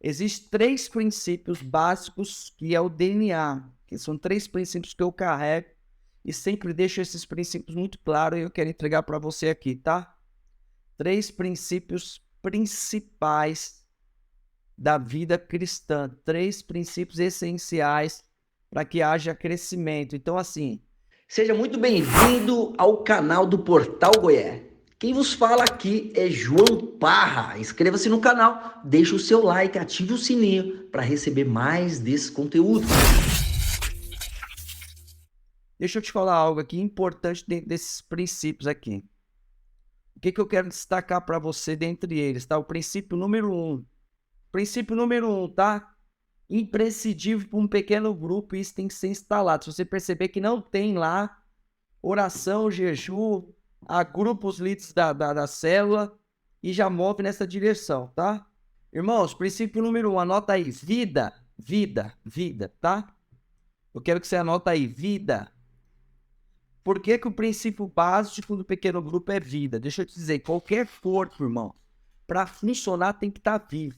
Existem 3 princípios básicos que é o DNA, que são 3 princípios que eu carrego e sempre deixo esses princípios muito claros e eu quero entregar para você aqui, tá? 3 princípios principais da vida cristã, 3 princípios essenciais para que haja crescimento. Então, assim, seja muito bem-vindo ao canal do Portal Goiás. Quem vos fala aqui é João Parra. Inscreva-se no canal, deixe o seu like, ative o sininho para receber mais desse conteúdo. deixa eu te falar algo aqui importante dentro desses princípios aqui. O que eu quero destacar para você dentre eles, tá? O princípio número 1. Princípio número 1, tá? Imprescindível para um pequeno grupo, isso tem que ser instalado. Se você perceber que não tem lá oração, jejum, a grupos líderes da célula e já move nessa direção, tá? Irmãos, princípio número 1, anota aí, vida, tá? Eu quero que você anota aí, vida. Por que o princípio básico do pequeno grupo é vida? Deixa eu te dizer, qualquer corpo, irmão, para funcionar tem que estar vivo.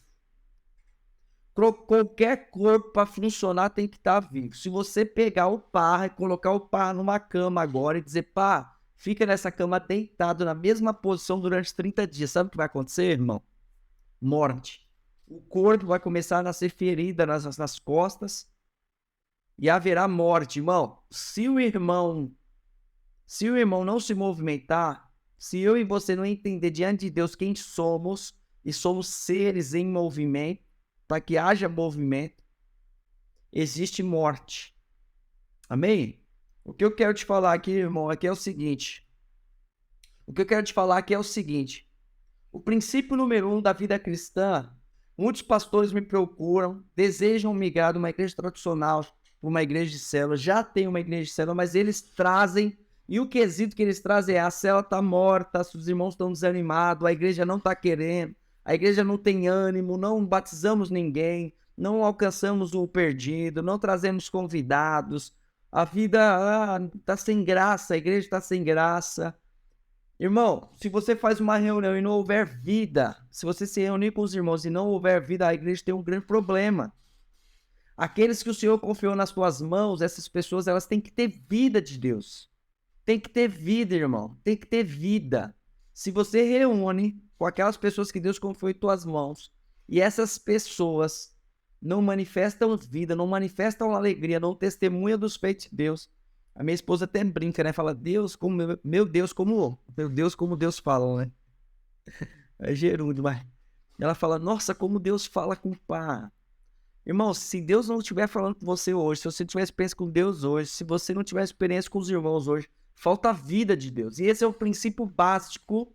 Qualquer corpo para funcionar tem que estar vivo. Se você pegar o Parra e colocar o Parra numa cama agora e dizer, pá, fica nessa cama deitado na mesma posição durante 30 dias, sabe o que vai acontecer, irmão? Morte. O corpo vai começar a nascer ferida nas costas e haverá morte, irmão. Se o irmão não se movimentar, se eu e você não entender diante de Deus quem somos, e somos seres em movimento, para que haja movimento, existe morte. Amém? O que eu quero te falar aqui, irmão, aqui é o seguinte. O princípio número 1 da vida cristã, muitos pastores me procuram, desejam migrar de uma igreja tradicional para uma igreja de célula, já tem uma igreja de célula, mas eles trazem, e o quesito que eles trazem é, a célula está morta, os irmãos estão desanimados, a igreja não está querendo, a igreja não tem ânimo, não batizamos ninguém, não alcançamos o perdido, não trazemos convidados, a vida está sem graça, a igreja está sem graça. Irmão, se você faz uma reunião e não houver vida, se você se reunir com os irmãos e não houver vida, a igreja tem um grande problema. Aqueles que o Senhor confiou nas tuas mãos, essas pessoas, elas têm que ter vida de Deus. Tem que ter vida, irmão. Tem que ter vida. Se você reúne com aquelas pessoas que Deus confiou em tuas mãos e essas pessoas não manifestam vida, não manifestam alegria, não testemunham dos feitos de Deus, a minha esposa até brinca, né? Fala, Deus, como meu Deus, como Deus fala, né? É gerúndio, mas ela fala, nossa, como Deus fala com o Pai. Irmão, se Deus não estiver falando com você hoje, se você não tiver experiência com Deus hoje, se você não tiver experiência com os irmãos hoje, falta a vida de Deus. E esse é o princípio básico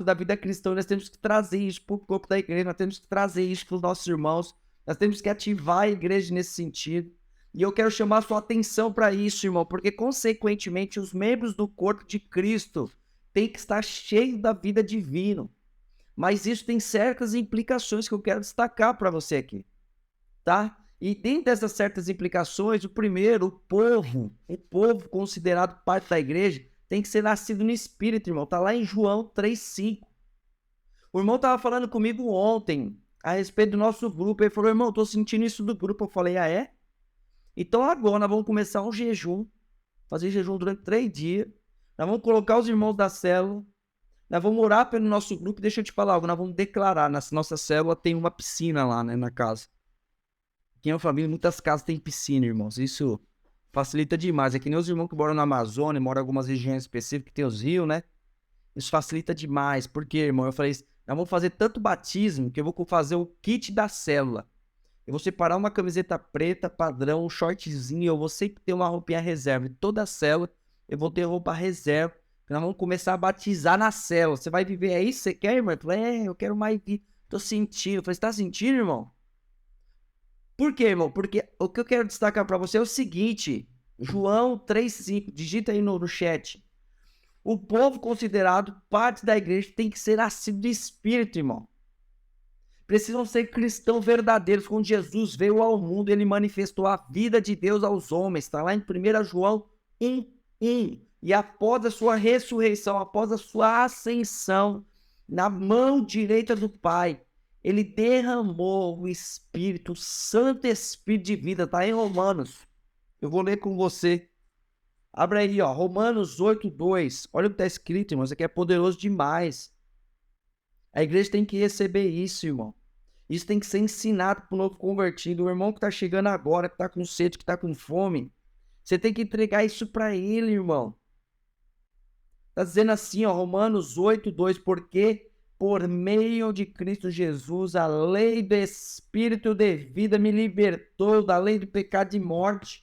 da vida cristã. Nós temos que trazer isso para o corpo da igreja, nós temos que trazer isso para os nossos irmãos, nós temos que ativar a igreja nesse sentido. E eu quero chamar a sua atenção para isso, irmão, porque, consequentemente, os membros do corpo de Cristo têm que estar cheios da vida divina. Mas isso tem certas implicações que eu quero destacar para você aqui, tá? E dentro dessas certas implicações, o primeiro, o povo considerado parte da igreja, tem que ser nascido no Espírito, irmão. Tá lá em João 3,5. O irmão tava falando comigo ontem a respeito do nosso grupo. Ele falou, irmão, tô sentindo isso do grupo. Eu falei, ah, é? Então agora nós vamos começar um jejum, fazer jejum durante 3 dias. Nós vamos colocar os irmãos da célula, nós vamos orar pelo nosso grupo. Deixa eu te falar algo, nós vamos declarar, na nossa célula tem uma piscina lá, né, na casa. Aqui em uma família, muitas casas tem piscina, irmãos, isso facilita demais. É que nem os irmãos que moram na Amazônia, moram em algumas regiões específicas que tem os rios, né? Isso facilita demais, porque, irmão, eu falei, nós vamos fazer tanto batismo que eu vou fazer o kit da célula. Eu vou separar uma camiseta preta, padrão, um shortzinho, eu vou sempre ter uma roupinha reserva. Em toda a célula, eu vou ter roupa reserva. Nós vamos começar a batizar na célula. Você vai viver, é isso que você quer, irmão? Eu falei, eu quero mais vir. Tô sentindo. Eu falei, você tá sentindo, irmão? Por quê, irmão? Porque o que eu quero destacar para você é o seguinte. João 3,5, digita aí no chat. O povo considerado parte da igreja tem que ser nascido do Espírito, irmão. Precisam ser cristãos verdadeiros. Quando Jesus veio ao mundo, ele manifestou a vida de Deus aos homens. Está lá em 1 João 1:1. E após a sua ressurreição, após a sua ascensão, na mão direita do Pai, Ele derramou o Espírito, o Santo Espírito de vida, tá em Romanos. Eu vou ler com você. Abre aí, ó, Romanos 8:2. Olha o que está escrito, irmão. Isso aqui é poderoso demais. A igreja tem que receber isso, irmão. Isso tem que ser ensinado para o novo convertido. O irmão que está chegando agora, que está com sede, que está com fome. Você tem que entregar isso para ele, irmão. Está dizendo assim, ó, Romanos 8:2. Porque por meio de Cristo Jesus, a lei do Espírito de vida me libertou da lei do pecado e morte.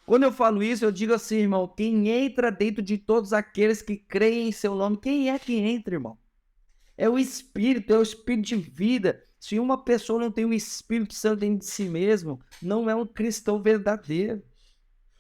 Quando eu falo isso, eu digo assim, irmão, quem entra dentro de todos aqueles que creem em seu nome, quem é que entra, irmão? É o Espírito de vida. Se uma pessoa não tem o Espírito Santo dentro de si mesmo, não é um cristão verdadeiro.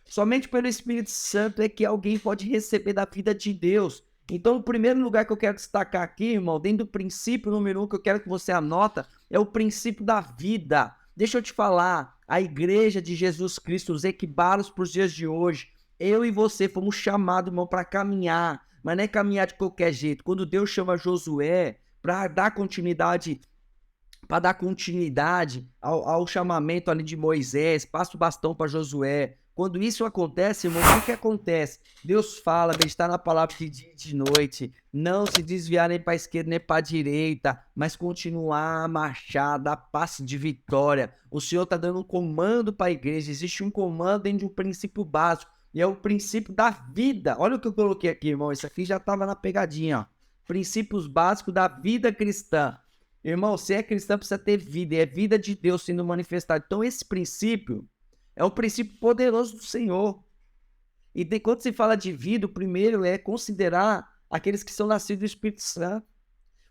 Somente pelo Espírito Santo é que alguém pode receber da vida de Deus. Então, o primeiro lugar que eu quero destacar aqui, irmão, dentro do princípio número 1 que eu quero que você anota, é o princípio da vida. Deixa eu te falar, a igreja de Jesus Cristo, os equibalos para os dias de hoje, eu e você fomos chamados, irmão, para caminhar, mas não é caminhar de qualquer jeito. Quando Deus chama Josué para dar continuidade ao chamamento ali de Moisés, passa o bastão para Josué. Quando isso acontece, irmão, o que acontece? Deus fala, está na palavra de dia e de noite, não se desviar nem para a esquerda nem para a direita, mas continuar a marchar, dar passe de vitória. O Senhor está dando um comando para a igreja, existe um comando dentro de um princípio básico, e é o princípio da vida. Olha o que eu coloquei aqui, irmão, isso aqui já estava na pegadinha, ó. Princípios básicos da vida cristã. Irmão, se é cristão, precisa ter vida, e é vida de Deus sendo manifestada. Então, esse princípio é um princípio poderoso do Senhor. E quando se fala de vida, o primeiro é considerar aqueles que são nascidos do Espírito Santo.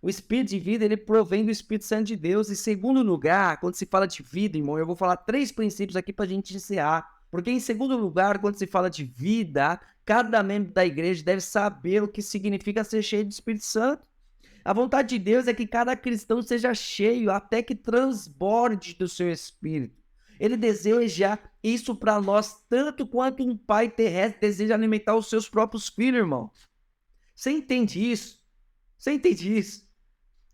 O Espírito de vida, ele provém do Espírito Santo de Deus. Em segundo lugar, quando se fala de vida, irmão, eu vou falar 3 princípios aqui para a gente encerrar. Porque em segundo lugar, quando se fala de vida, cada membro da igreja deve saber o que significa ser cheio do Espírito Santo. A vontade de Deus é que cada cristão seja cheio até que transborde do seu Espírito. Ele deseja isso para nós, tanto quanto um pai terrestre deseja alimentar os seus próprios filhos, irmão. Você entende isso? Você entende isso?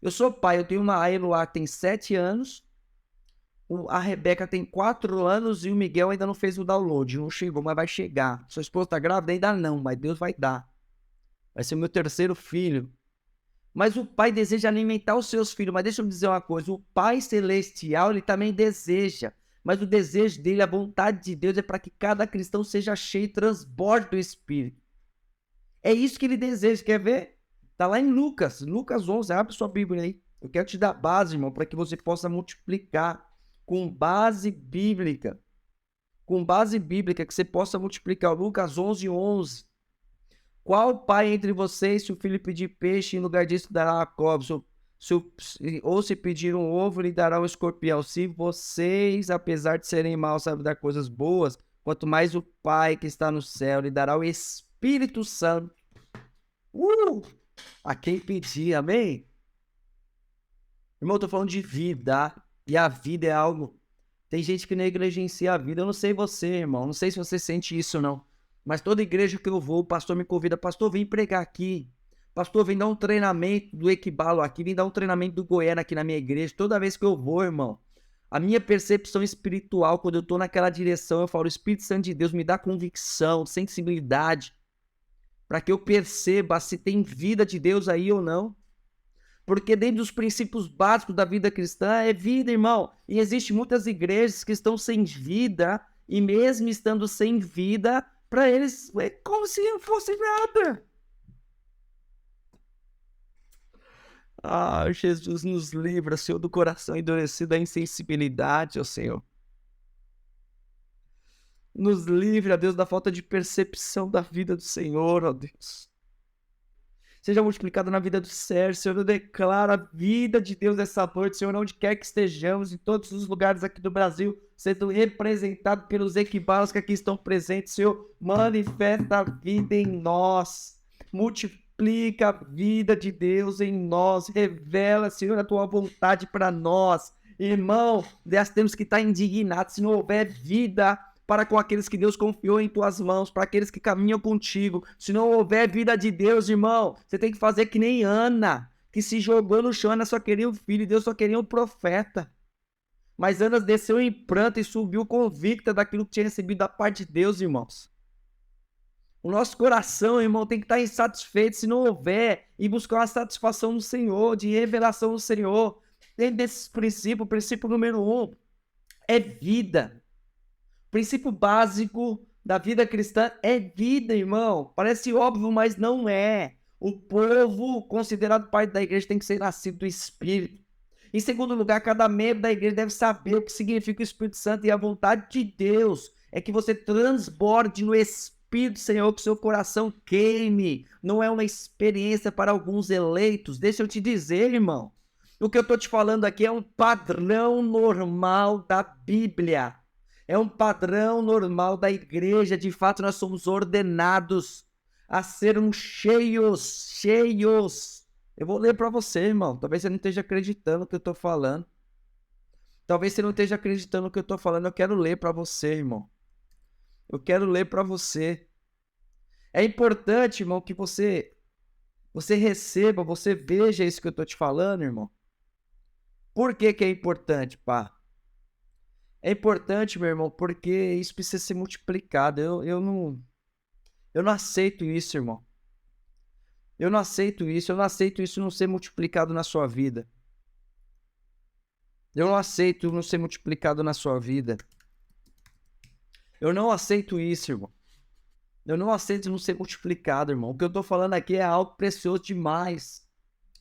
Eu sou pai, eu tenho uma Eloá que tem 7 anos, a Rebeca tem 4 anos e o Miguel ainda não fez o download. Não chegou, mas vai chegar. Sua esposa está grávida? Ainda não, mas Deus vai dar. Vai ser meu 3º filho. Mas o pai deseja alimentar os seus filhos. Mas deixa eu dizer uma coisa, o pai celestial, ele também deseja. Mas o desejo dele, a vontade de Deus é para que cada cristão seja cheio e transborde do Espírito. É isso que ele deseja, quer ver? Está lá em Lucas 11, abre sua Bíblia aí. Eu quero te dar base, irmão, para que você possa multiplicar com base bíblica. Com base bíblica, que você possa multiplicar. Lucas 11:11. Qual pai entre vocês, se o filho pedir peixe, em lugar disso dará a cobra? Ou se pedir um ovo, lhe dará um escorpião. Se vocês, apesar de serem maus, sabem dar coisas boas, quanto mais o Pai que está no céu lhe dará o Espírito Santo. A quem pedir, amém? Irmão, eu tô falando de vida, e a vida é algo... Tem gente que negligencia a vida, eu não sei você, irmão, não sei se você sente isso ou não, mas toda igreja que eu vou, o pastor me convida, pastor, vem pregar aqui. Pastor, vem dar um treinamento do Equibalo aqui, vem dar um treinamento do Goiânia aqui na minha igreja. Toda vez que eu vou, irmão, a minha percepção espiritual, quando eu tô naquela direção, eu falo, o Espírito Santo de Deus me dá convicção, sensibilidade, para que eu perceba se tem vida de Deus aí ou não. Porque dentro dos princípios básicos da vida cristã é vida, irmão. E existem muitas igrejas que estão sem vida, e mesmo estando sem vida, para eles é como se não fosse nada. Ah, Jesus nos livra, Senhor, do coração endurecido, da insensibilidade, ó Senhor. Nos livre, ó Deus, da falta de percepção da vida do Senhor, ó Deus. Seja multiplicado na vida do Sérgio, Senhor, eu declaro a vida de Deus essa noite, Senhor, onde quer que estejamos, em todos os lugares aqui do Brasil, sendo representado pelos equibalos que aqui estão presentes, Senhor, manifesta a vida em nós, multiplica a vida de Deus em nós, revela, Senhor, a tua vontade para nós, irmão, nós temos que estar indignados, se não houver vida para com aqueles que Deus confiou em tuas mãos, para aqueles que caminham contigo. Se não houver vida de Deus, irmão, você tem que fazer que nem Ana. que se jogou no chão, Ana só queria o filho, Deus só queria um profeta. Mas Ana desceu em pranto e subiu convicta daquilo que tinha recebido da parte de Deus, irmãos. O nosso coração, irmão, tem que estar insatisfeito se não houver e buscar uma satisfação no Senhor, de revelação do Senhor. Dentro desses princípios, o princípio número 1 é vida. O princípio básico da vida cristã é vida, irmão. Parece óbvio, mas não é. O povo considerado parte da igreja tem que ser nascido do Espírito. Em segundo lugar, cada membro da igreja deve saber o que significa o Espírito Santo, e a vontade de Deus é que você transborde no Espírito, Senhor, que seu coração queime. Não é uma experiência para alguns eleitos. Deixa eu te dizer, irmão. O que eu estou te falando aqui é um padrão normal da Bíblia. É um padrão normal da igreja. De fato, nós somos ordenados a sermos cheios. Eu vou ler para você, irmão. Talvez você não esteja acreditando no que eu estou falando. Talvez você não esteja acreditando no que eu estou falando. Eu quero ler para você, irmão. Eu quero ler para você. É importante, irmão, que você receba, você veja isso que eu estou te falando, irmão. Por que que é importante, pá? É importante, meu irmão, porque isso precisa ser multiplicado. Eu não aceito isso, irmão. Eu não aceito isso não ser multiplicado na sua vida. Eu não aceito não ser multiplicado na sua vida. Eu não aceito isso, irmão. Eu não aceito não ser multiplicado, irmão. O que eu tô falando aqui é algo precioso demais.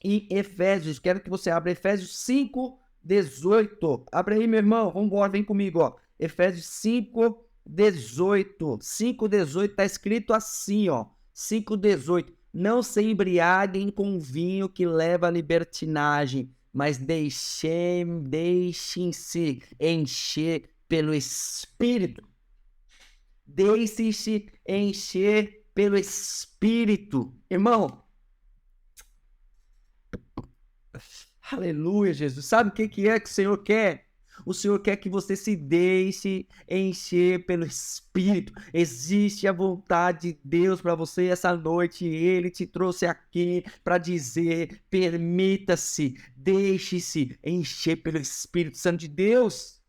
Em Efésios, quero que você abra Efésios 5:18. Abre aí, meu irmão. Vamos embora, vem comigo, ó. Efésios 5:18. 5:18 tá escrito assim, ó. 5:18. Não se embriaguem com vinho que leva à libertinagem, mas deixem-se encher pelo Espírito. Deixe-se encher pelo Espírito. Irmão, aleluia, Jesus. Sabe o que é que o Senhor quer? O Senhor quer que você se deixe encher pelo Espírito. Existe a vontade de Deus para você essa noite. Ele te trouxe aqui para dizer: permita-se, deixe-se encher pelo Espírito Santo de Deus.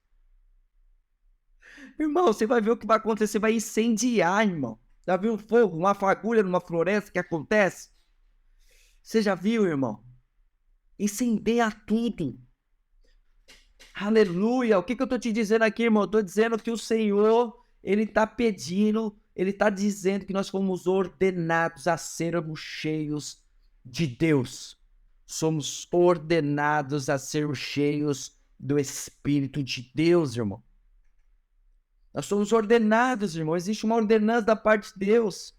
Irmão, você vai ver o que vai acontecer, vai incendiar, irmão. Já viu um fogo, uma fagulha numa floresta que acontece? Você já viu, irmão? Incendeia tudo. Aleluia. O que eu tô te dizendo aqui, irmão? Eu tô dizendo que o Senhor, ele tá pedindo, ele tá dizendo que nós fomos ordenados a sermos cheios de Deus. Somos ordenados a sermos cheios do Espírito de Deus, irmão. Nós somos ordenados, irmão. Existe uma ordenança da parte de Deus.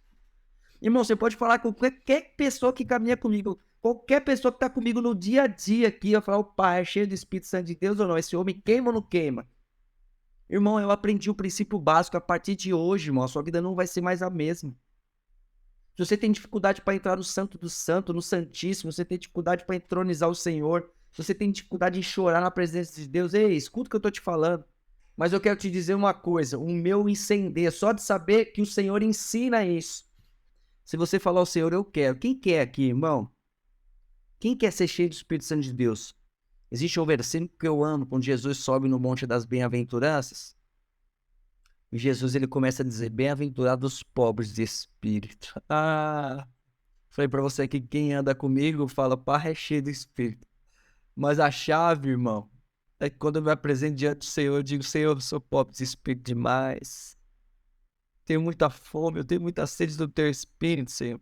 Irmão, você pode falar com qualquer pessoa que caminha comigo. Qualquer pessoa que está comigo no dia a dia aqui. Eu falo: opa, é cheio do Espírito Santo de Deus ou não? Esse homem queima ou não queima? Irmão, eu aprendi o princípio básico. A partir de hoje, irmão, a sua vida não vai ser mais a mesma. Se você tem dificuldade para entrar no Santo do Santo, no Santíssimo, você tem dificuldade para entronizar o Senhor, se você tem dificuldade em chorar na presença de Deus, ei, escuta o que eu estou te falando. Mas eu quero te dizer uma coisa, o meu incendeia, só de saber que o Senhor ensina isso. Se você falar ao Senhor: eu quero. Quem quer aqui, irmão? Quem quer ser cheio do Espírito Santo de Deus? Existe um versículo que eu amo, quando Jesus sobe no Monte das Bem-aventuranças. E Jesus, ele começa a dizer: bem-aventurados os pobres de espírito. Falei para você que quem anda comigo fala: pá, é cheio do Espírito. Mas a chave, irmão, é que quando eu me apresento diante do Senhor, eu digo: Senhor, eu sou pobre de espírito demais. Tenho muita fome, eu tenho muita sede do teu Espírito, Senhor.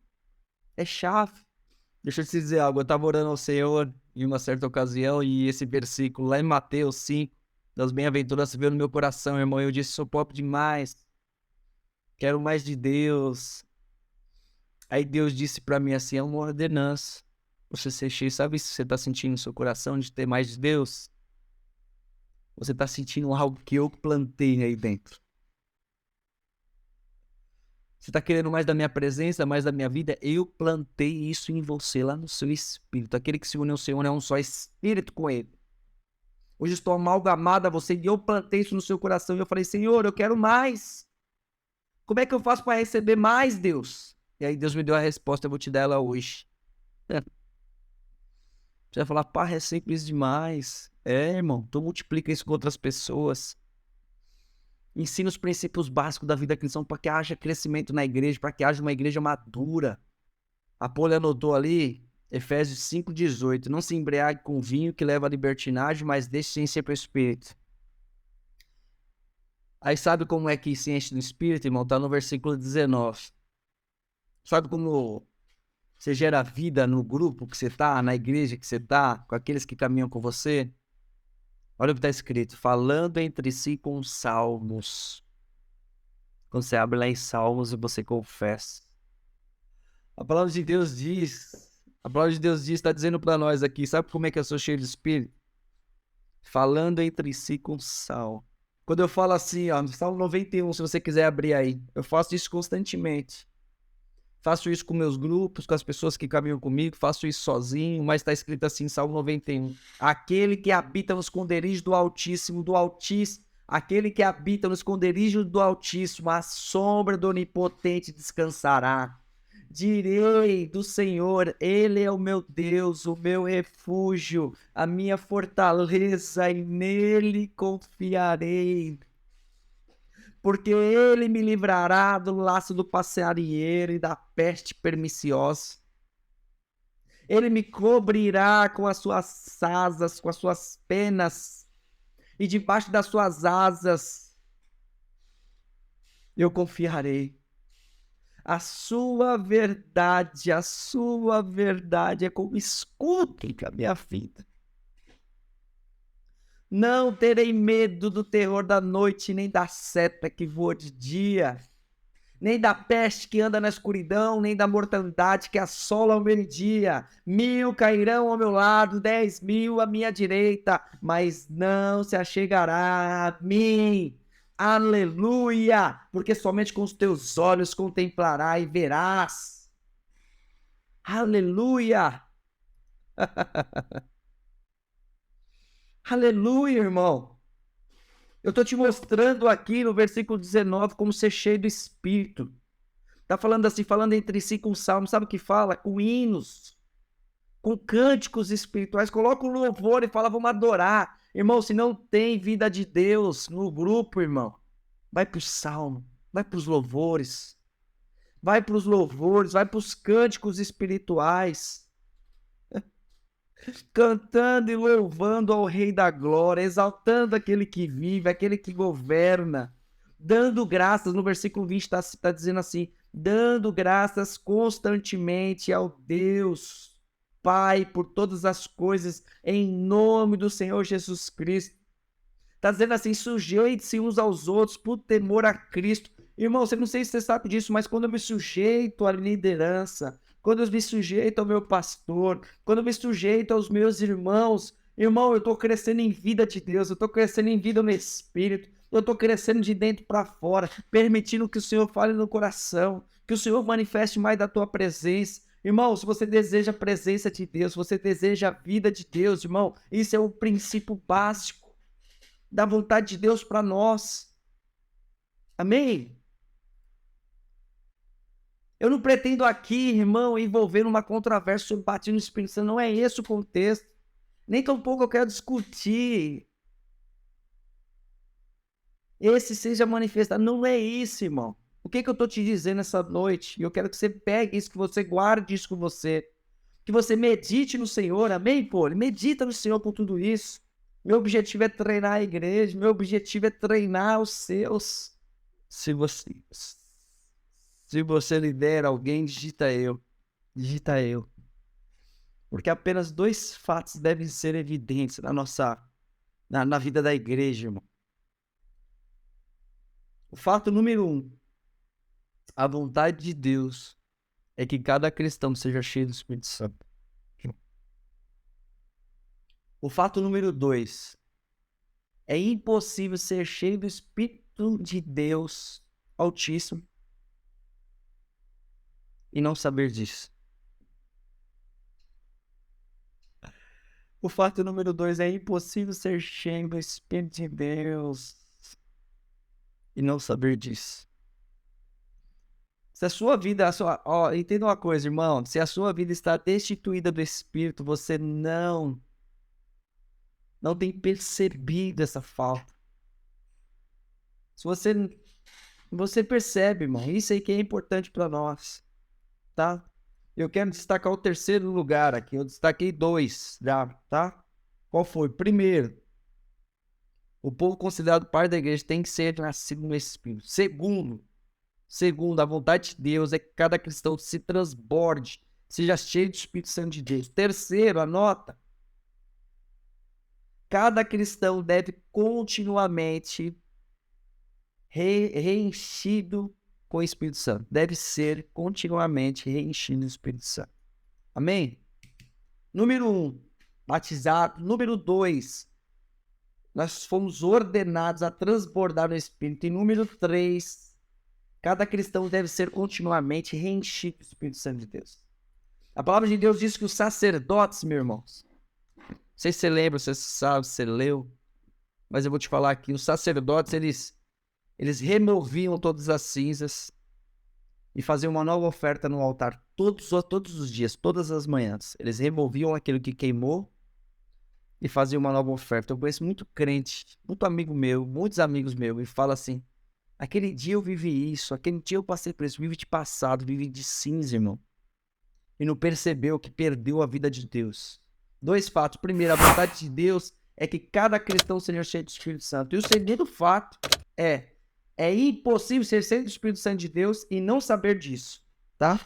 É chave. Deixa eu te dizer algo. Eu estava orando ao Senhor em uma certa ocasião e esse versículo lá em Mateus 5, das bem-aventuranças, veio no meu coração, irmão. Eu disse: sou pobre demais. Quero mais de Deus. Aí Deus disse para mim assim: é uma ordenança. Você ser cheio, sabe se você está sentindo no seu coração de ter mais de Deus? Você está sentindo algo que eu plantei aí dentro. Você está querendo mais da minha presença, mais da minha vida? Eu plantei isso em você, lá no seu espírito. Aquele que se une ao Senhor é um só espírito com ele. Hoje estou amalgamado a você e eu plantei isso no seu coração. E eu falei: Senhor, eu quero mais. Como é que eu faço para receber mais, Deus? E aí Deus me deu a resposta, eu vou te dar ela hoje. Você vai falar, pá, é simples demais. É, irmão, tu multiplica isso com outras pessoas. Ensina os princípios básicos da vida cristã para que haja crescimento na igreja, para que haja uma igreja madura. A Poli anotou ali, Efésios 5,18. Não se embriague com vinho que leva à libertinagem, mas deixe-se encher pelo Espírito. Aí sabe como é que se enche do Espírito, irmão? Está no versículo 19. Sabe como você gera vida no grupo que você está, na igreja que você está, com aqueles que caminham com você? Olha o que está escrito, falando entre si com salmos. Quando você abre lá em Salmos e você confessa. A palavra de Deus está dizendo para nós aqui, sabe como é que eu sou cheio de Espírito? Falando entre si com sal. Quando eu falo assim, ó, no Salmo 91, se você quiser abrir aí, eu faço isso constantemente. Faço isso com meus grupos, com as pessoas que caminham comigo, faço isso sozinho, mas está escrito assim, Salmo 91. Aquele que habita no esconderijo do Altíssimo, aquele que habita no esconderijo do Altíssimo, à sombra do Onipotente descansará. Direi do Senhor, Ele é o meu Deus, o meu refúgio, a minha fortaleza, e nele confiarei. Porque ele me livrará do laço do passarinheiro e da peste perniciosa. Ele me cobrirá com as suas asas, com as suas penas, e debaixo das suas asas eu confiarei. A sua verdade é como escudo a minha vida. Não terei medo do terror da noite, nem da seta que voa de dia, nem da peste que anda na escuridão, nem da mortandade que assola ao meio-dia. 1000 cairão ao meu lado, 10.000 à minha direita, mas não se achegará a mim. Aleluia! Porque somente com os teus olhos contemplarás e verás. Aleluia! Aleluia, irmão! Eu estou te mostrando aqui no versículo 19 como ser cheio do Espírito. Tá falando assim, falando entre si com salmos, sabe o que fala? Com hinos, com cânticos espirituais. Coloca o louvor e fala, vamos adorar. Irmão, se não tem vida de Deus no grupo, irmão, vai pro salmo, vai pros louvores. Vai pros louvores, vai pros cânticos espirituais. Cantando e louvando ao Rei da Glória, exaltando aquele que vive, aquele que governa, dando graças, no versículo 20 está dizendo assim, dando graças constantemente ao Deus Pai por todas as coisas, em nome do Senhor Jesus Cristo. Está dizendo assim, sujeite-se uns aos outros por temor a Cristo. Irmão, você não sei se você sabe disso, mas quando eu me sujeito à liderança, quando eu me sujeito ao meu pastor, quando eu me sujeito aos meus irmãos, irmão, eu estou crescendo em vida de Deus, eu estou crescendo em vida no Espírito, eu estou crescendo de dentro para fora, permitindo que o Senhor fale no coração, que o Senhor manifeste mais da tua presença. Irmão, se você deseja a presença de Deus, se você deseja a vida de Deus, irmão, isso é o princípio básico da vontade de Deus para nós. Amém? Eu não pretendo aqui, irmão, envolver numa controvérsia sobre batismo no Espírito Santo. Não é esse o contexto. Nem tampouco eu quero discutir. Esse seja manifestado. Não é isso, irmão. O que eu estou te dizendo essa noite? Eu quero que você pegue isso, que você guarde isso com você. Que você medite no Senhor. Amém, pô? Medita no Senhor por tudo isso. Meu objetivo é treinar a igreja. Meu objetivo é treinar os seus. Se você lidera alguém, digita eu. Digita eu. Porque apenas 2 fatos devem ser evidentes na vida da igreja, irmão. O fato número 1. A vontade de Deus é que cada cristão seja cheio do Espírito Santo. O fato número 2. É impossível ser cheio do Espírito de Deus Altíssimo e não saber disso. O fato número 2, é impossível ser cheio do Espírito de Deus e não saber disso. Se a sua vida, entenda uma coisa, irmão, se a sua vida está destituída do Espírito, você não tem percebido essa falta. Se você percebe, irmão, isso aí que é importante para nós, tá? Eu quero destacar o terceiro lugar aqui, eu destaquei 2 já, tá? Qual foi? Primeiro, o povo considerado parte da igreja tem que ser nascido no Espírito. Segundo, a vontade de Deus é que cada cristão se transborde, seja cheio do Espírito Santo de Deus. Terceiro, anota. Cada cristão deve continuamente reenchido com o Espírito Santo. Deve ser continuamente reenchido no Espírito Santo. Amém? Número 1, batizado. Número 2, nós fomos ordenados a transbordar no Espírito. E número 3, cada cristão deve ser continuamente reenchido do Espírito Santo de Deus. A palavra de Deus diz que os sacerdotes, meus irmãos, não sei se você lembra, se você sabe, se você leu, mas eu vou te falar aqui, os sacerdotes, eles removiam todas as cinzas e faziam uma nova oferta no altar todos os dias, todas as manhãs. Eles removiam aquilo que queimou e faziam uma nova oferta. Eu conheço muito crente, muito amigo meu, muitos amigos meus, e fala assim, aquele dia eu vivi isso, aquele dia eu passei por isso, vive de passado, vive de cinza, irmão. E não percebeu que perdeu a vida de Deus. 2 fatos. Primeiro, a vontade de Deus é que cada cristão seja cheio do Espírito Santo. E o segundo fato é impossível ser cheio do Espírito Santo de Deus e não saber disso, tá?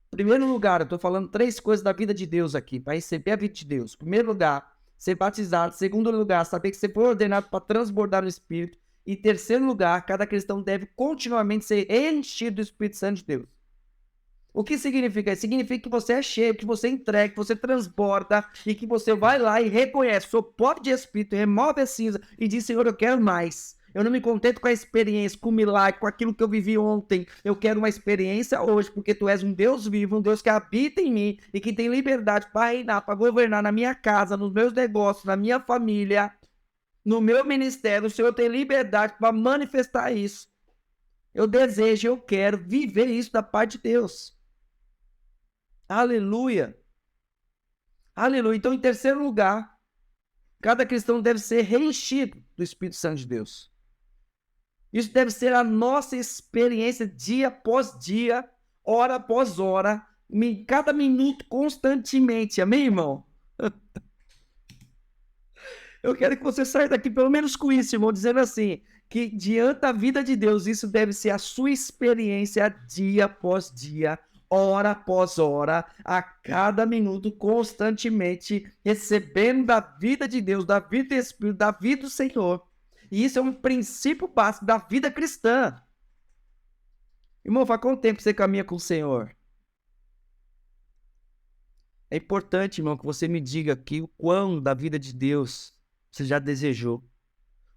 Primeiro lugar, eu tô falando 3 coisas da vida de Deus aqui, para receber a vida de Deus. Primeiro lugar, ser batizado. Segundo lugar, saber que você foi ordenado para transbordar no Espírito. E terceiro lugar, cada cristão deve continuamente ser enchido do Espírito Santo de Deus. O que significa? Significa que você é cheio, que você entrega, que você transborda e que você vai lá e reconhece, sou pobre de espírito, remove a cinza e diz, Senhor, eu quero mais. Eu não me contento com a experiência, com o milagre, com aquilo que eu vivi ontem. Eu quero uma experiência hoje, porque tu és um Deus vivo, um Deus que habita em mim e que tem liberdade para reinar, para governar na minha casa, nos meus negócios, na minha família, no meu ministério. O Senhor tem liberdade para manifestar isso. Eu desejo, eu quero viver isso da parte de Deus. Aleluia. Aleluia. Então, em terceiro lugar, cada cristão deve ser reenchido do Espírito Santo de Deus. Isso deve ser a nossa experiência dia após dia, hora após hora, cada minuto, constantemente. Amém, irmão? Eu quero que você saia daqui pelo menos com isso, irmão, dizendo assim, que diante da vida de Deus, isso deve ser a sua experiência dia após dia, hora após hora, a cada minuto, constantemente, recebendo da vida de Deus, da vida do Espírito, da vida do Senhor. E isso é um princípio básico da vida cristã. Irmão, faz quanto tempo você caminha com o Senhor? É importante, irmão, que você me diga aqui o quão da vida de Deus você já desejou.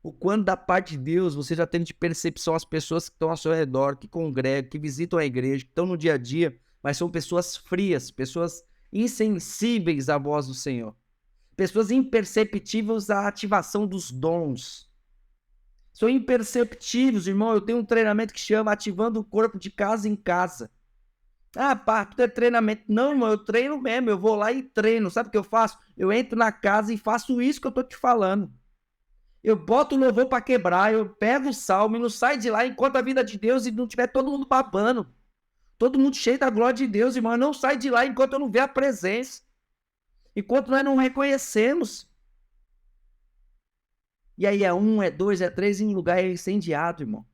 O quanto da parte de Deus você já tem de percepção as pessoas que estão ao seu redor, que congregam, que visitam a igreja, que estão no dia a dia, mas são pessoas frias, pessoas insensíveis à voz do Senhor. Pessoas imperceptíveis à ativação dos dons. São imperceptíveis, irmão. Eu tenho um treinamento que chama Ativando o Corpo de Casa em Casa. Ah, pá, tudo é treinamento. Não, irmão, eu treino mesmo. Eu vou lá e treino. Sabe o que eu faço? Eu entro na casa e faço isso que eu tô te falando. Eu boto o louvor para quebrar, eu pego o salmo e não saio de lá enquanto a vida de Deus e não tiver todo mundo babando. Todo mundo cheio da glória de Deus, irmão. Eu não saio de lá enquanto eu não ver a presença. Enquanto nós não reconhecemos. E aí é 1, é 2, é 3 em lugar incendiado, irmão.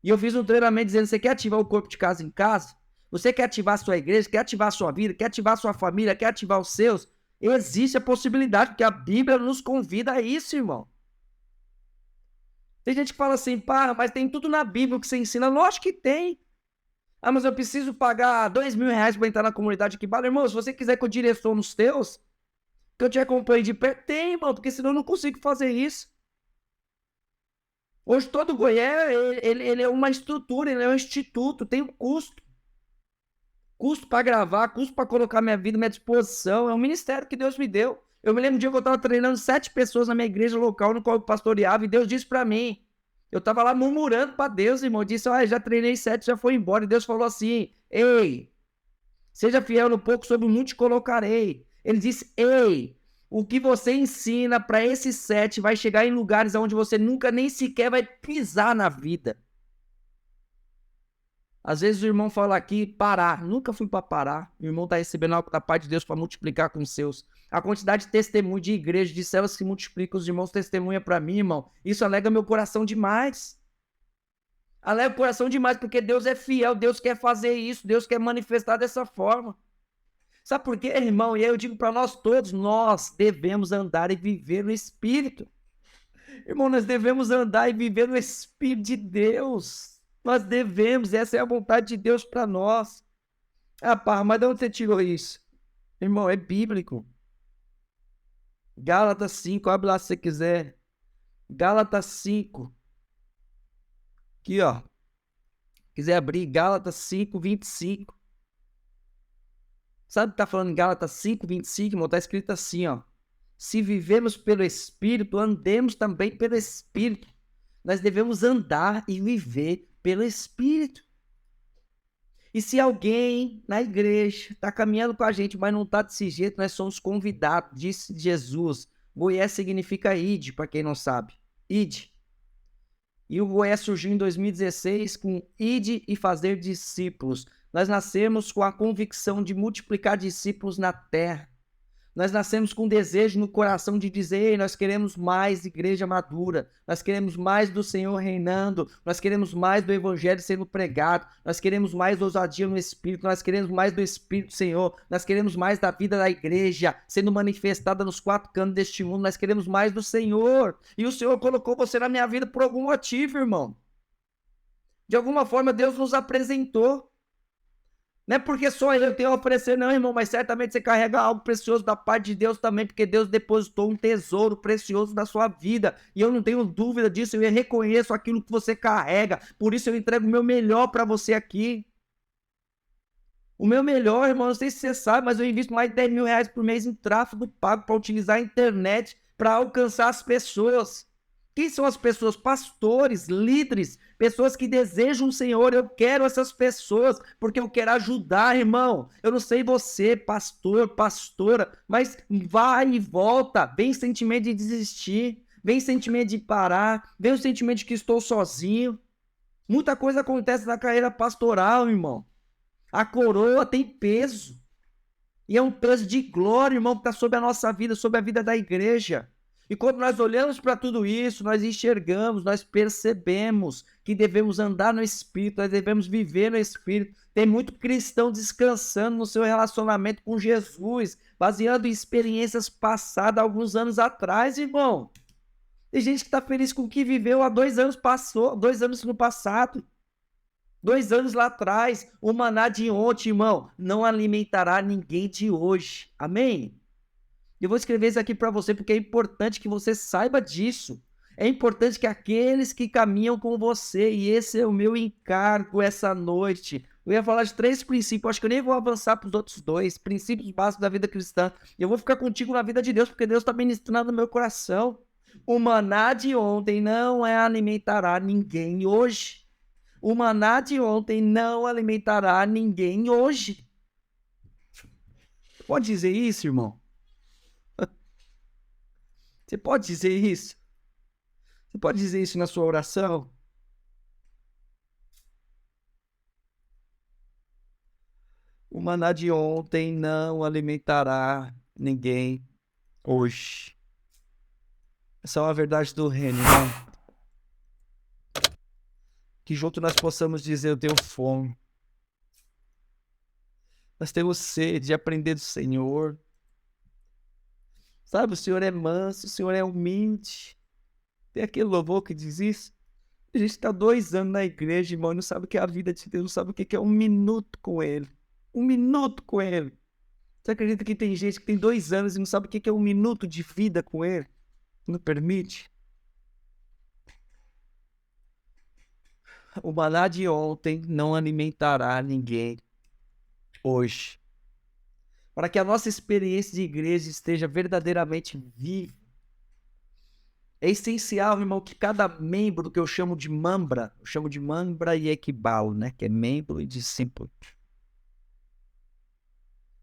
E eu fiz um treinamento dizendo, você quer ativar o corpo de casa em casa? Você quer ativar a sua igreja? Quer ativar a sua vida? Quer ativar a sua família? Quer ativar os seus? Existe a possibilidade, porque a Bíblia nos convida a isso, irmão. Tem gente que fala assim, pá, mas tem tudo na Bíblia que você ensina. Lógico que tem. Ah, mas eu preciso pagar R$2.000 para entrar na comunidade aqui. Irmão, se você quiser que eu direcione os teus, que eu te acompanhe de perto, tem, irmão, porque senão eu não consigo fazer isso. Hoje todo Goiás, ele é uma estrutura, ele é um instituto, tem um custo. Custo para gravar, custo para colocar minha vida à minha disposição. É um ministério que Deus me deu. Eu me lembro de um dia que eu estava treinando 7 pessoas na minha igreja local, no qual eu pastoreava, e Deus disse para mim, Eu tava lá murmurando para Deus, irmão. Eu disse, já treinei 7, já foi embora. E Deus falou assim, ei, seja fiel no pouco, sobre o muito te colocarei. Ele disse, ei, o que você ensina para esses 7 vai chegar em lugares onde você nunca nem sequer vai pisar na vida. Às vezes o irmão fala aqui, parar. Nunca fui para parar. O irmão está recebendo algo da parte de Deus para multiplicar com os seus. A quantidade de testemunho de igreja, de células que multiplicam, os irmãos testemunha para mim, irmão. Isso alega meu coração demais. Alega o coração demais, porque Deus é fiel, Deus quer fazer isso, Deus quer manifestar dessa forma. Sabe por quê, irmão? E aí eu digo para nós todos, nós devemos andar e viver no Espírito. Irmão, nós devemos andar e viver no Espírito de Deus. Nós devemos, essa é a vontade de Deus para nós. Pá, mas de onde você tirou isso? Irmão, é bíblico. Gálatas 5, abre lá se você quiser. Gálatas 5. Aqui, ó. Quiser abrir, Gálatas 5, 25. Sabe o que tá falando em Gálatas 5, 25, irmão? Tá escrito assim, ó. Se vivemos pelo Espírito, andemos também pelo Espírito. Nós devemos andar e viver pelo Espírito. E se alguém na igreja está caminhando com a gente, mas não está desse jeito, nós somos convidados, disse Jesus. Goiás significa ide, para quem não sabe. Ide. E o Goiás surgiu em 2016 com ide e fazer discípulos. Nós nascemos com a convicção de multiplicar discípulos na terra. Nós nascemos com desejo no coração de dizer, nós queremos mais igreja madura, nós queremos mais do Senhor reinando, nós queremos mais do Evangelho sendo pregado, nós queremos mais ousadia no Espírito, nós queremos mais do Espírito do Senhor, nós queremos mais da vida da igreja sendo manifestada nos 4 cantos deste mundo, nós queremos mais do Senhor. E o Senhor colocou você na minha vida por algum motivo, irmão. De alguma forma Deus nos apresentou. Não é porque só eu tenho a oferecer, não, irmão, mas certamente você carrega algo precioso da parte de Deus também, porque Deus depositou um tesouro precioso na sua vida, e eu não tenho dúvida disso, eu reconheço aquilo que você carrega, por isso eu entrego o meu melhor para você aqui. O meu melhor, irmão, não sei se você sabe, mas eu invisto mais de 10 mil reais por mês em tráfego pago para utilizar a internet para alcançar as pessoas. Quem são as pessoas? Pastores, líderes, pessoas que desejam o Senhor. Eu quero essas pessoas, porque eu quero ajudar, irmão. Eu não sei você, pastor, pastora, mas vai e volta. Vem sentimento de desistir, vem sentimento de parar, vem o sentimento de que estou sozinho. Muita coisa acontece na carreira pastoral, irmão. A coroa tem peso. E é um peso de glória, irmão, que está sobre a nossa vida, sobre a vida da igreja. E quando nós olhamos para tudo isso, nós enxergamos, nós percebemos que devemos andar no Espírito, nós devemos viver no Espírito. Tem muito cristão descansando no seu relacionamento com Jesus, baseado em experiências passadas alguns anos atrás, irmão. Tem gente que está feliz com o que viveu há 2 anos passou, 2 anos no passado. 2 anos lá atrás, o maná de ontem, irmão, não alimentará ninguém de hoje. Amém? Eu vou escrever isso aqui para você porque é importante que você saiba disso. É importante que aqueles que caminham com você, e esse é o meu encargo essa noite. Eu ia falar de 3 princípios, acho que eu nem vou avançar para os outros 2, princípios básicos da vida cristã. Eu vou ficar contigo na vida de Deus, porque Deus está ministrando no meu coração. O maná de ontem não alimentará ninguém hoje. O maná de ontem não alimentará ninguém hoje. Pode dizer isso, irmão? Você pode dizer isso? Você pode dizer isso na sua oração? O maná de ontem não alimentará ninguém hoje. Essa é uma verdade do reino, irmão. Que junto nós possamos dizer, eu tenho fome. Nós temos sede de aprender do Senhor. Sabe, o Senhor é manso, o Senhor é humilde. Tem aquele louvor que diz isso. A gente está 2 anos na igreja, irmão, e não sabe o que é a vida de Deus, não sabe o que é 1 minuto com Ele. 1 minuto com Ele. Você acredita que tem gente que tem 2 anos e não sabe o que é 1 minuto de vida com Ele? Não permite? O maná de ontem não alimentará ninguém hoje. Para que a nossa experiência de igreja esteja verdadeiramente viva, É essencial, irmão, que cada membro que eu chamo de mambra e equibalo, né? Que é membro e discípulo.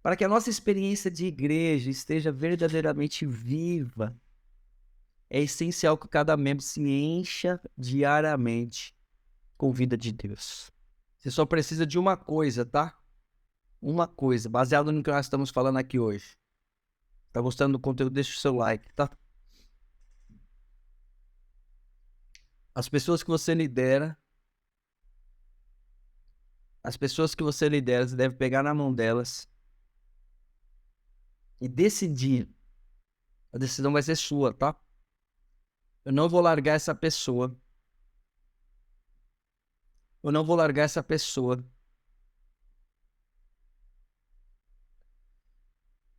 Para que a nossa experiência de igreja esteja verdadeiramente viva, é essencial que cada membro se encha diariamente com a vida de Deus. Você só precisa de uma coisa, tá? Uma coisa, baseado no que nós estamos falando aqui hoje. Tá gostando do conteúdo? Deixa o seu like, tá? As pessoas que você lidera, você deve pegar na mão delas e decidir. A decisão vai ser sua, tá? Eu não vou largar essa pessoa. Eu não vou largar essa pessoa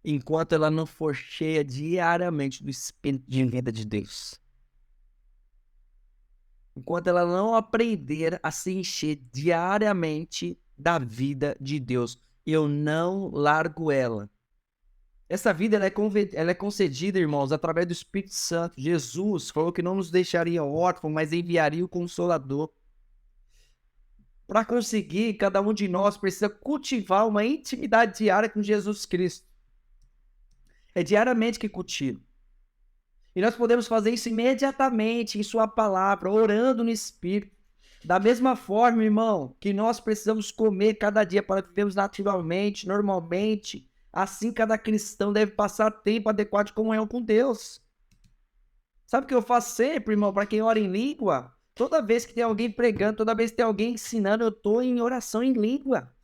enquanto ela não for cheia diariamente do Espírito de vida de Deus. Enquanto ela não aprender a se encher diariamente da vida de Deus, eu não largo ela. Essa vida ela é concedida, irmãos, através do Espírito Santo. Jesus falou que não nos deixaria órfãos, mas enviaria o Consolador. Para conseguir, cada um de nós precisa cultivar uma intimidade diária com Jesus Cristo. É diariamente que cultiva. E nós podemos fazer isso imediatamente em sua palavra, orando no Espírito. Da mesma forma, irmão, que nós precisamos comer cada dia para vivermos naturalmente, normalmente, assim cada cristão deve passar tempo adequado de comunhão com Deus. Sabe o que eu faço sempre, irmão, para quem ora em língua? Toda vez que tem alguém pregando, toda vez que tem alguém ensinando, eu estou em oração em língua.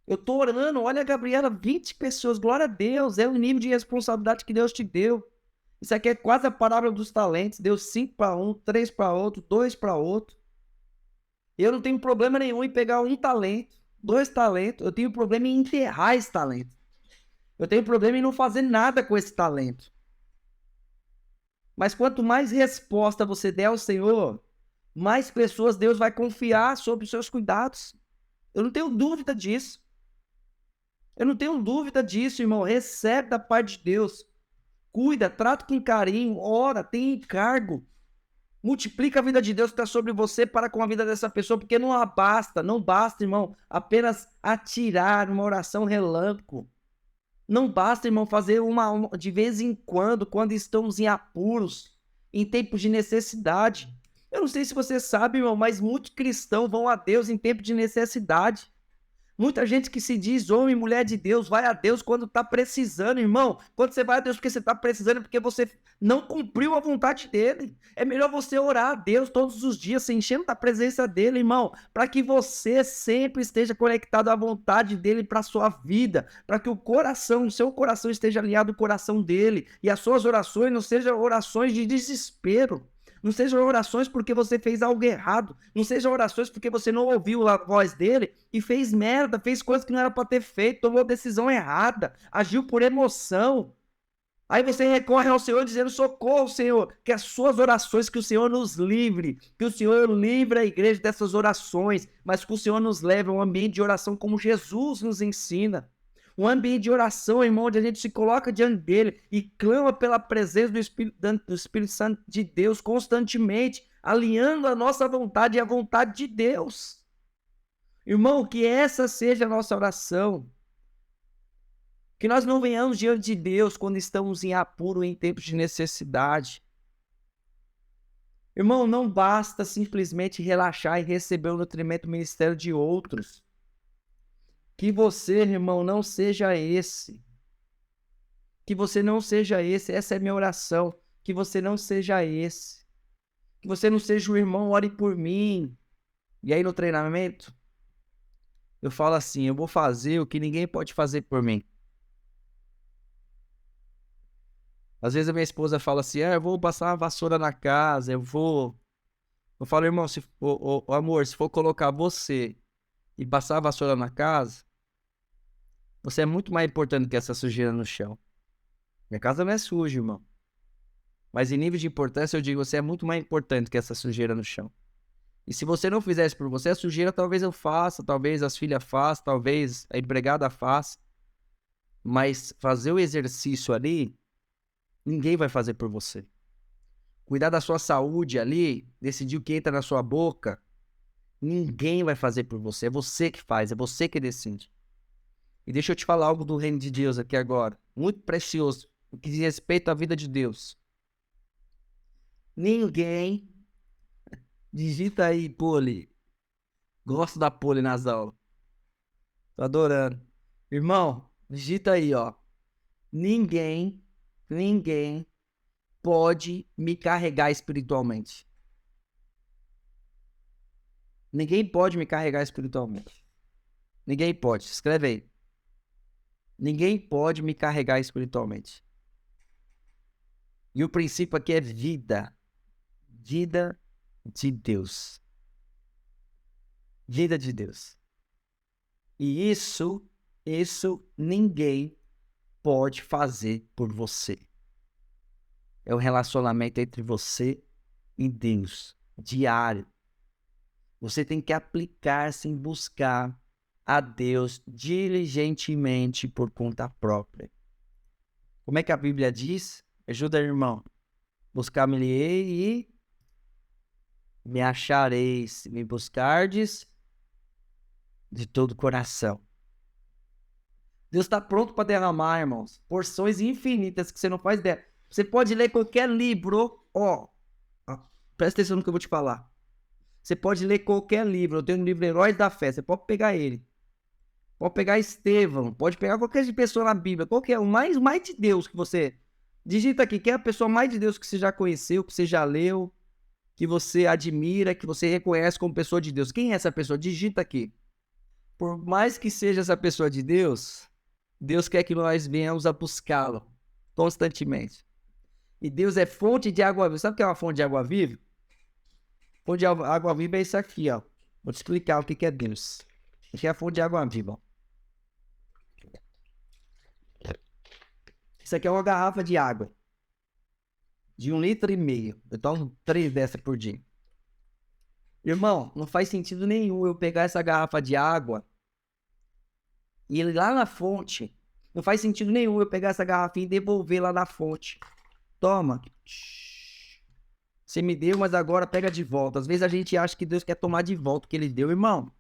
Eu estou orando, olha, Gabriela, 20 pessoas, glória a Deus, é o nível de responsabilidade que Deus te deu. Isso aqui é quase a parábola dos talentos. Deu 5 para um, 3 para outro, 2 para outro. Eu não tenho problema nenhum em pegar 1 talento, 2 talentos. Eu tenho problema em enterrar esse talento. Eu tenho problema em não fazer nada com esse talento. Mas quanto mais resposta você der ao Senhor, mais pessoas Deus vai confiar sobre os seus cuidados. Eu não tenho dúvida disso. Eu não tenho dúvida disso, irmão. Recebe da parte de Deus. Cuida, trata com carinho, ora, tem encargo. Multiplica a vida de Deus que está sobre você para com a vida dessa pessoa, porque não basta, irmão, apenas atirar uma oração relâmpago. Não basta, irmão, fazer uma de vez em quando estamos em apuros, em tempos de necessidade. Eu não sei se você sabe, irmão, mas muitos cristãos vão a Deus em tempo de necessidade. Muita gente que se diz homem e mulher de Deus, vai a Deus quando está precisando, irmão. Quando você vai a Deus porque você está precisando, é porque você não cumpriu a vontade dele. É melhor você orar a Deus todos os dias, se enchendo da presença dele, irmão, para que você sempre esteja conectado à vontade dele para a sua vida, para que o seu coração esteja alinhado ao coração dele, e as suas orações não sejam orações de desespero. Não sejam orações porque você fez algo errado. Não sejam orações porque você não ouviu a voz dele e fez merda, fez coisas que não era para ter feito, tomou decisão errada, agiu por emoção. Aí você recorre ao Senhor dizendo: socorro, Senhor, que as suas orações, que o Senhor nos livre, que o Senhor livre a igreja dessas orações, mas que o Senhor nos leve a um ambiente de oração como Jesus nos ensina. Um ambiente de oração, irmão, onde a gente se coloca diante dele e clama pela presença do Espírito Santo de Deus constantemente, alinhando a nossa vontade e a vontade de Deus. Irmão, que essa seja a nossa oração. Que nós não venhamos diante de Deus quando estamos em apuro, em tempos de necessidade. Irmão, não basta simplesmente relaxar e receber o nutrimento do ministério de outros. Que você, irmão, não seja esse. Que você não seja esse. Essa é a minha oração. Que você não seja esse. Que você não seja o irmão, ore por mim. E aí no treinamento, eu falo assim: eu vou fazer o que ninguém pode fazer por mim. Às vezes a minha esposa fala assim: eu vou passar uma vassoura na casa, eu falo: irmão, amor, se for colocar você e passar a vassoura na casa, você é muito mais importante que essa sujeira no chão. Minha casa não é suja, irmão. Mas em nível de importância, eu digo: você é muito mais importante que essa sujeira no chão. E se você não fizesse por você, a sujeira talvez eu faça, talvez as filhas façam, talvez a empregada faça. Mas fazer o exercício ali, ninguém vai fazer por você. cuidar da sua saúde ali, decidir o que entra na sua boca, ninguém vai fazer por você. É você que faz, é você que decide. E deixa eu te falar algo do reino de Deus aqui agora. Muito precioso. O que diz respeito à vida de Deus. Ninguém... Digita aí, Poli. Gosto da Poli nas aulas. Tô adorando. Irmão, digita aí, ó. Ninguém pode me carregar espiritualmente. Ninguém pode me carregar espiritualmente. Ninguém pode. Escreve aí. Ninguém pode me carregar espiritualmente. E o princípio aqui é vida. Vida de Deus. Vida de Deus. E isso ninguém pode fazer por você. É o relacionamento entre você e Deus, diário. Você tem que aplicar-se em buscar a Deus diligentemente por conta própria. Como é que a Bíblia diz? Ajuda, irmão. Buscar-me-ei e me achareis, se me buscardes de todo o coração. Deus está pronto para derramar, irmãos, porções infinitas que você não faz ideia. Você pode ler qualquer livro, presta atenção no que eu vou te falar. Você pode ler qualquer livro. Eu tenho um livro Heróis da Fé, você pode pegar ele. Pode pegar Estevão, pode pegar qualquer pessoa na Bíblia, qualquer um, mais de Deus que você... Digita aqui, quem é a pessoa mais de Deus que você já conheceu, que você já leu, que você admira, que você reconhece como pessoa de Deus. Quem é essa pessoa? Digita aqui. Por mais que seja essa pessoa de Deus, Deus quer que nós venhamos a buscá-lo constantemente. E Deus é fonte de água viva. Sabe o que é uma fonte de água viva? Fonte de água viva é isso aqui, ó. Vou te explicar o que é Deus. Aqui é a fonte de água viva. Isso aqui é uma garrafa de água. De 1,5 litros. Eu tomo 3 dessas por dia. Irmão, não faz sentido nenhum eu pegar essa garrafa de água e ir lá na fonte. Não faz sentido nenhum eu pegar essa garrafinha e devolver lá na fonte. Toma. Você me deu, mas agora pega de volta. Às vezes a gente acha que Deus quer tomar de volta o que ele deu. Irmão,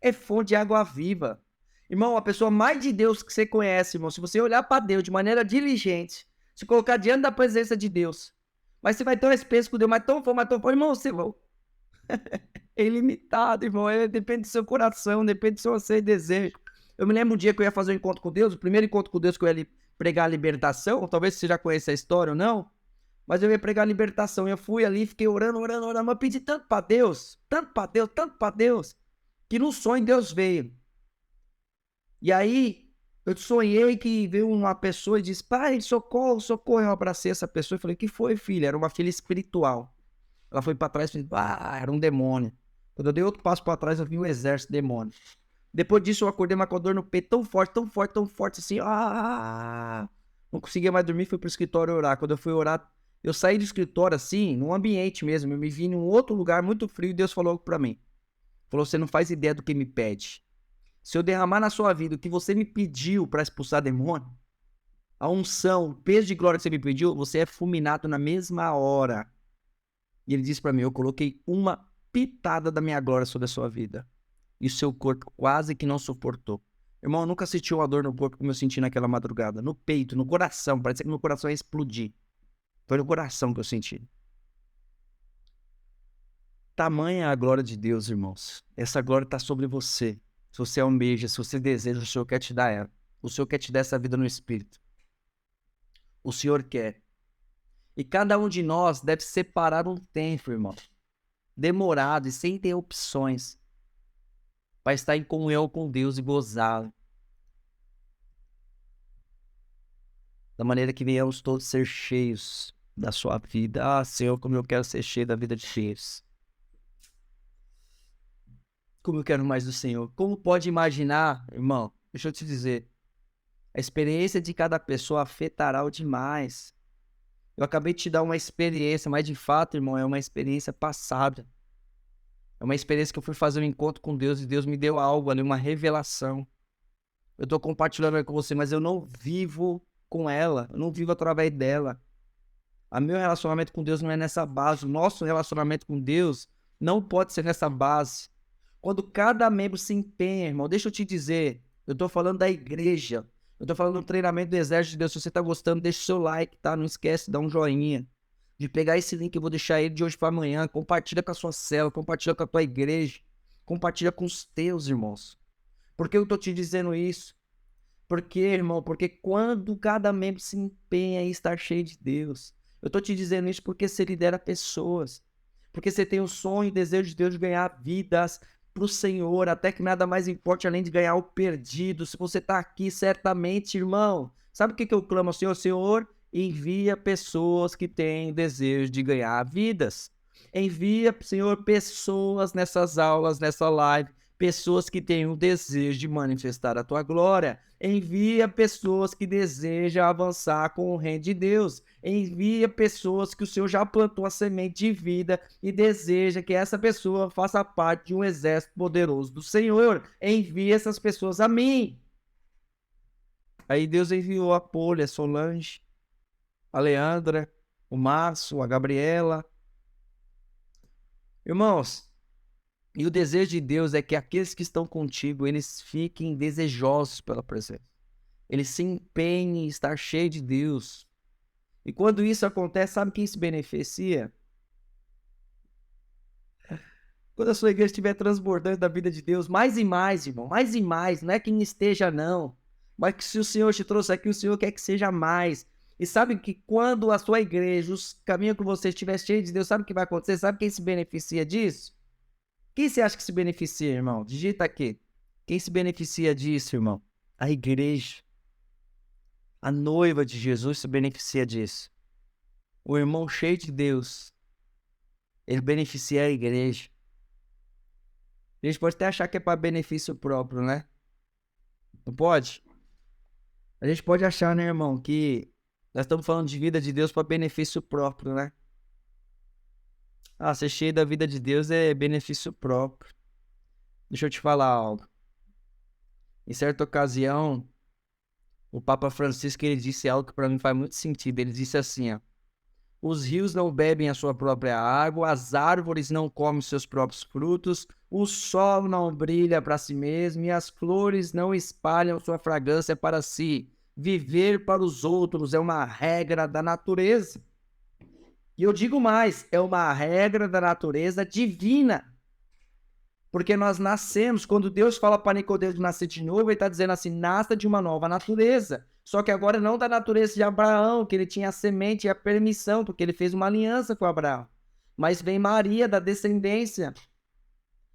é fonte de água viva. Irmão, a pessoa mais de Deus que você conhece, irmão, se você olhar para Deus de maneira diligente, se colocar diante da presença de Deus, mas você vai ter uma experiência com Deus, mas tão forte, irmão, você vai... É ilimitado, irmão. Depende do seu coração, depende do seu anseio e desejo. Eu me lembro um dia que eu ia fazer um encontro com Deus, o primeiro encontro com Deus que eu ia pregar a libertação, talvez você já conheça a história ou não, mas eu ia pregar a libertação. Eu fui ali, fiquei orando, mas pedi tanto para Deus, que no sonho Deus veio. E aí, eu sonhei que veio uma pessoa e disse, pai, socorro. Eu abracei essa pessoa e falei, o que foi, filha? Era uma filha espiritual. Ela foi para trás e falei, era um demônio. Quando eu dei outro passo para trás, eu vi um exército de demônios. Depois disso, eu acordei com a dor no peito tão forte, assim, não conseguia mais dormir, fui pro escritório orar. Quando eu fui orar, eu saí do escritório assim, num ambiente mesmo, eu me vi num outro lugar muito frio e Deus falou para mim. Falou, você não faz ideia do que me pede. Se eu derramar na sua vida o que você me pediu para expulsar demônio, a unção, o peso de glória que você me pediu, você é fulminado na mesma hora. E ele disse para mim, eu coloquei uma pitada da minha glória sobre a sua vida. E o seu corpo quase que não suportou. Irmão, eu nunca senti uma dor no corpo como eu senti naquela madrugada. No peito, no coração. Parecia que meu coração ia explodir. Foi no coração que eu senti. Tamanha a glória de Deus, irmãos. Essa glória está sobre você. Se você almeja, se você deseja, o Senhor quer te dar ela. O Senhor quer te dar essa vida no Espírito. O Senhor quer. E cada um de nós deve separar um tempo, irmão. Demorado e sem ter opções. Para estar em comunhão com Deus e gozá-lo. Da maneira que venhamos todos ser cheios da sua vida. Ah, Senhor, como eu quero ser cheio da vida de Deus. Como eu quero mais do Senhor. Como pode imaginar, irmão? Deixa eu te dizer. A experiência de cada pessoa afetará o demais. Eu acabei de te dar uma experiência, mas de fato, irmão, é uma experiência passada. É uma experiência que eu fui fazer um encontro com Deus e Deus me deu algo ali, uma revelação. Eu estou compartilhando com você, mas eu não vivo com ela. Eu não vivo através dela. O meu relacionamento com Deus não é nessa base. O nosso relacionamento com Deus não pode ser nessa base. Quando cada membro se empenha, irmão, deixa eu te dizer, eu tô falando da igreja, eu tô falando do treinamento do exército de Deus. Se você tá gostando, deixa o seu like, tá? Não esquece de dar um joinha, de pegar esse link, eu vou deixar ele de hoje para amanhã, compartilha com a sua célula, compartilha com a tua igreja, compartilha com os teus irmãos. Por que eu tô te dizendo isso? Porque, irmão, porque quando cada membro se empenha em estar cheio de Deus, eu tô te dizendo isso porque você lidera pessoas, porque você tem o sonho e desejo de Deus de ganhar vidas para o Senhor, até que nada mais importe além de ganhar o perdido. Se você tá aqui, certamente, irmão, sabe o que eu clamo ao Senhor? Senhor, envia pessoas que têm desejo de ganhar vidas. Envia, Senhor, pessoas nessas aulas, nessa live, pessoas que têm o desejo de manifestar a tua glória. Envia pessoas que desejam avançar com o reino de Deus. Envia pessoas que o Senhor já plantou a semente de vida e deseja que essa pessoa faça parte de um exército poderoso do Senhor. Envia essas pessoas a mim. Aí Deus enviou a Poli, a Solange, a Leandra, o Márcio, a Gabriela. Irmãos, e o desejo de Deus é que aqueles que estão contigo, eles fiquem desejosos pela presença. Eles se empenhem em estar cheios de Deus. E quando isso acontece, sabe quem se beneficia? Quando a sua igreja estiver transbordando da vida de Deus, mais e mais, irmão, mais e mais. Não é quem esteja, não. Mas que se o Senhor te trouxe aqui, o Senhor quer que seja mais. E sabe que quando a sua igreja, os caminhos que você estiver cheio de Deus, sabe o que vai acontecer? Sabe quem se beneficia disso? Quem você acha que se beneficia, irmão? Digita aqui. Quem se beneficia disso, irmão? A igreja. A noiva de Jesus se beneficia disso. O irmão cheio de Deus, ele beneficia a igreja. A gente pode até achar que é para benefício próprio, né? Não pode? A gente pode achar, né, irmão, que nós estamos falando de vida de Deus para benefício próprio, né? Ah, ser cheio da vida de Deus é benefício próprio. Deixa eu te falar algo. Em certa ocasião, o Papa Francisco, ele disse algo que para mim faz muito sentido. Ele disse assim, ó: os rios não bebem a sua própria água, as árvores não comem seus próprios frutos, o sol não brilha para si mesmo e as flores não espalham sua fragrância para si. Viver para os outros é uma regra da natureza. E eu digo mais, é uma regra da natureza divina. Porque nós nascemos, quando Deus fala para Nicodemos nascer de novo, ele está dizendo assim, nasça de uma nova natureza. Só que agora não da natureza de Abraão, que ele tinha a semente e a permissão, porque ele fez uma aliança com Abraão. Mas vem Maria, da descendência.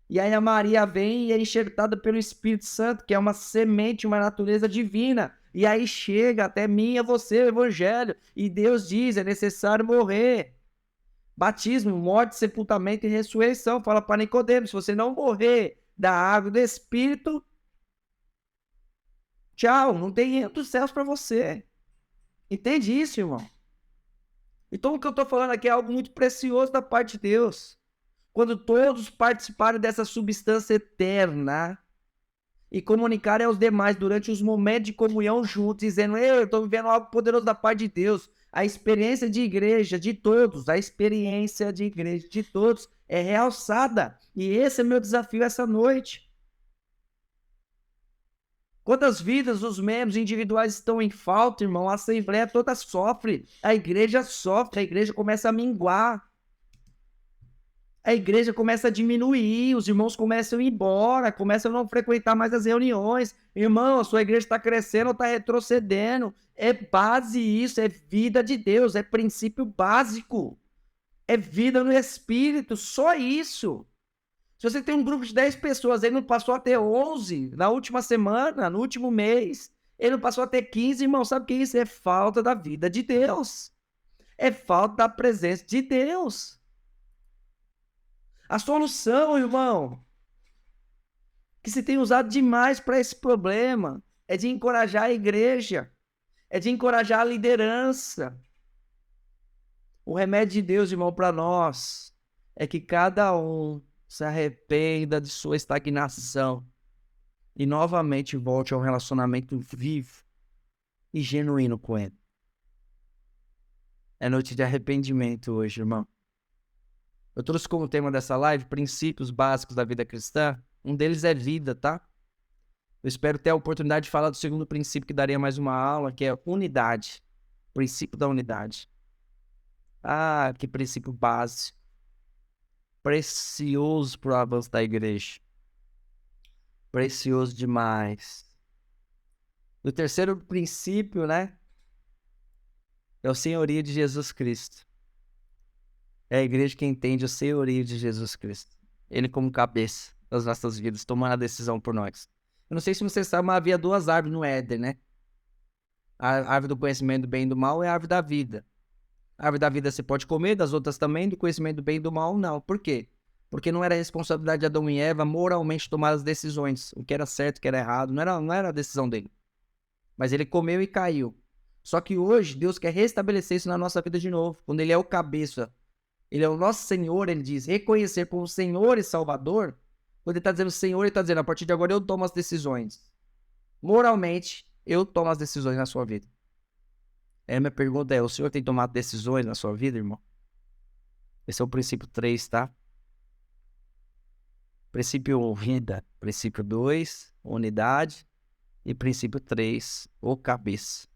E aí a Maria vem e é enxertada pelo Espírito Santo, que é uma semente, uma natureza divina. E aí chega até mim e a você o evangelho. E Deus diz, é necessário morrer. Batismo, morte, sepultamento e ressurreição. Fala para Nicodemos, se você não morrer da água do Espírito, tchau, não tem reino dos céus para você. Entende isso, irmão? Então o que eu estou falando aqui é algo muito precioso da parte de Deus. Quando todos participarem dessa substância eterna e comunicarem aos demais durante os momentos de comunhão juntos, dizendo, eu estou vivendo algo poderoso da parte de Deus. A experiência de igreja de todos, a experiência de igreja de todos é realçada. E esse é meu desafio essa noite. Quantas vidas os membros individuais estão em falta, irmão? A assembleia toda sofre, a igreja sofre, a igreja começa a minguar. A igreja começa a diminuir, os irmãos começam a ir embora, começam a não frequentar mais as reuniões. Irmão, a sua igreja está crescendo ou está retrocedendo? É base isso, é vida de Deus, é princípio básico. É vida no Espírito, só isso. Se você tem um grupo de 10 pessoas, ele não passou a ter 11 na última semana, no último mês. Ele não passou a ter 15, irmão, sabe o que é isso? É falta da vida de Deus. É falta da presença de Deus. A solução, irmão, que se tem usado demais para esse problema, é de encorajar a igreja, é de encorajar a liderança. O remédio de Deus, irmão, para nós, é que cada um se arrependa de sua estagnação e novamente volte a um relacionamento vivo e genuíno com Ele. É noite de arrependimento hoje, irmão. Eu trouxe como tema dessa live princípios básicos da vida cristã. Um deles é vida, tá? Eu espero ter a oportunidade de falar do segundo princípio, que daria mais uma aula, que é unidade. Princípio da unidade. Ah, que princípio básico. Precioso para o avanço da igreja. Precioso demais. O terceiro princípio, né? É o senhorio de Jesus Cristo. É a igreja que entende o senhorio de Jesus Cristo. Ele como cabeça das nossas vidas, tomando a decisão por nós. Eu não sei se você sabe, mas havia duas árvores no Éden, né? A árvore do conhecimento do bem e do mal e a árvore da vida. A árvore da vida você pode comer, das outras também, do conhecimento do bem e do mal, não. Por quê? Porque não era responsabilidade de Adão e Eva moralmente tomar as decisões. O que era certo, o que era errado, não era a decisão dele. Mas ele comeu e caiu. Só que hoje Deus quer restabelecer isso na nossa vida de novo. Quando ele é o cabeça, ele é o nosso Senhor, ele diz, reconhecer como Senhor e Salvador. Quando ele está dizendo Senhor, ele está dizendo, a partir de agora eu tomo as decisões. Moralmente, eu tomo as decisões na sua vida. Minha pergunta é, o Senhor tem tomado decisões na sua vida, irmão? Esse é o princípio 3, tá? Princípio 1, vida. Princípio 2, unidade. E princípio 3, o cabeça.